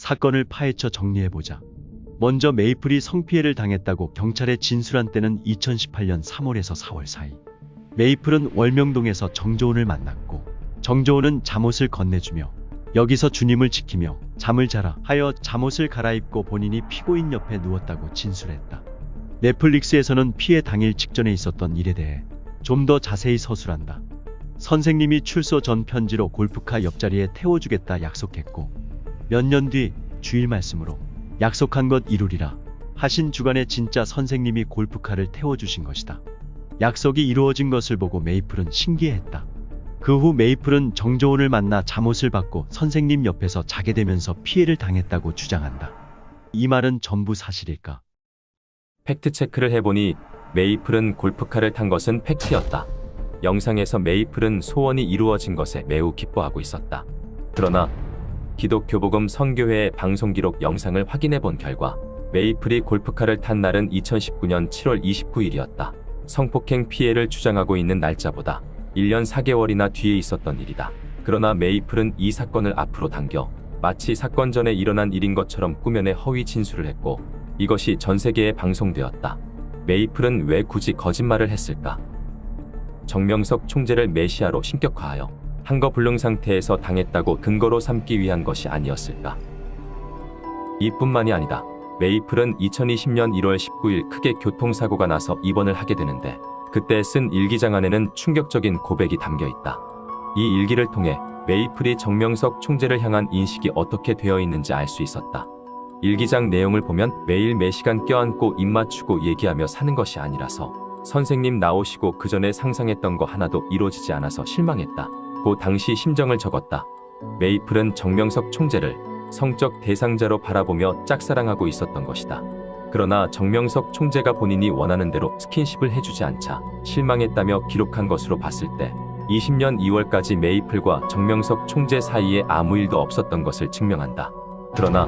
사건을 파헤쳐 정리해보자. 먼저 메이플이 성피해를 당했다고 경찰에 진술한 때는 2018년 3월에서 4월 사이. 메이플은 월명동에서 정조은을 만났고 정조은은 잠옷을 건네주며 여기서 주님을 지키며 잠을 자라 하여 잠옷을 갈아입고 본인이 피고인 옆에 누웠다고 진술했다. 넷플릭스에서는 피해 당일 직전에 있었던 일에 대해 좀 더 자세히 서술한다. 선생님이 출소 전 편지로 골프카 옆자리에 태워주겠다 약속했고 몇 년 뒤 주일 말씀으로 약속한 것 이루리라 하신 주간에 진짜 선생님이 골프카를 태워주신 것이다. 약속이 이루어진 것을 보고 메이플은 신기해했다. 그 후 메이플은 정조은을 만나 잠옷을 받고 선생님 옆에서 자게 되면서 피해를 당했다고 주장한다. 이 말은 전부 사실일까? 팩트체크를 해보니 메이플은 골프카를 탄 것은 팩트였다. 영상에서 메이플은 소원이 이루어진 것에 매우 기뻐하고 있었다. 그러나 기독교복음 선교회의 방송기록 영상을 확인해 본 결과 메이플이 골프카를 탄 날은 2019년 7월 29일이었다. 성폭행 피해를 주장하고 있는 날짜보다 1년 4개월이나 뒤에 있었던 일이다. 그러나 메이플은 이 사건을 앞으로 당겨 마치 사건 전에 일어난 일인 것처럼 꾸며내 허위 진술을 했고 이것이 전 세계에 방송되었다. 메이플은 왜 굳이 거짓말을 했을까? 정명석 총재를 메시아로 신격화하여 한거불능 상태에서 당했다고 근거로 삼기 위한 것이 아니었을까? 이뿐만이 아니다. 메이플은 2020년 1월 19일 크게 교통사고가 나서 입원을 하게 되는데 그때 쓴 일기장 안에는 충격적인 고백이 담겨 있다. 이 일기를 통해 메이플이 정명석 총재를 향한 인식이 어떻게 되어 있는지 알 수 있었다. 일기장 내용을 보면 매일 매시간 껴안고 입 맞추고 얘기하며 사는 것이 아니라서 선생님 나오시고 그 전에 상상했던 거 하나도 이루어지지 않아서 실망했다. 고 당시 심정을 적었다. 메이플은 정명석 총재를 성적 대상자로 바라보며 짝사랑하고 있었던 것이다. 그러나 정명석 총재가 본인이 원하는 대로 스킨십을 해주지 않자 실망했다며 기록한 것으로 봤을 때 20년 2월까지 메이플과 정명석 총재 사이에 아무 일도 없었던 것을 증명한다. 그러나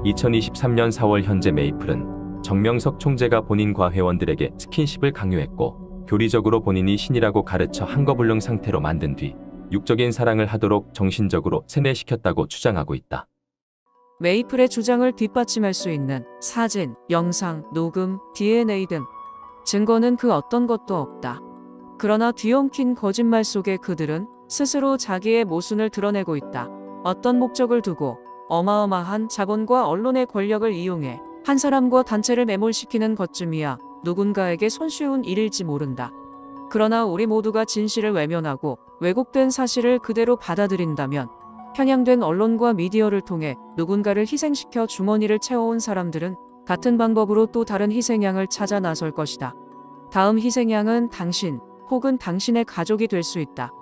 2023년 4월 현재 메이플은 정명석 총재가 본인과 회원들에게 스킨십을 강요했고 교리적으로 본인이 신이라고 가르쳐 한거불능 상태로 만든 뒤 육적인 사랑을 하도록 정신적으로 세뇌시켰다고 주장하고 있다. 메이플의 주장을 뒷받침할 수 있는 사진, 영상, 녹음, DNA 등 증거는 그 어떤 것도 없다. 그러나 뒤엉킨 거짓말 속에 그들은 스스로 자기의 모순을 드러내고 있다. 어떤 목적을 두고 어마어마한 자본과 언론의 권력을 이용해 한 사람과 단체를 매몰시키는 것쯤이야 누군가에게 손쉬운 일일지 모른다. 그러나 우리 모두가 진실을 외면하고 왜곡된 사실을 그대로 받아들인다면 편향된 언론과 미디어를 통해 누군가를 희생시켜 주머니를 채워온 사람들은 같은 방법으로 또 다른 희생양을 찾아 나설 것이다. 다음 희생양은 당신 혹은 당신의 가족이 될 수 있다.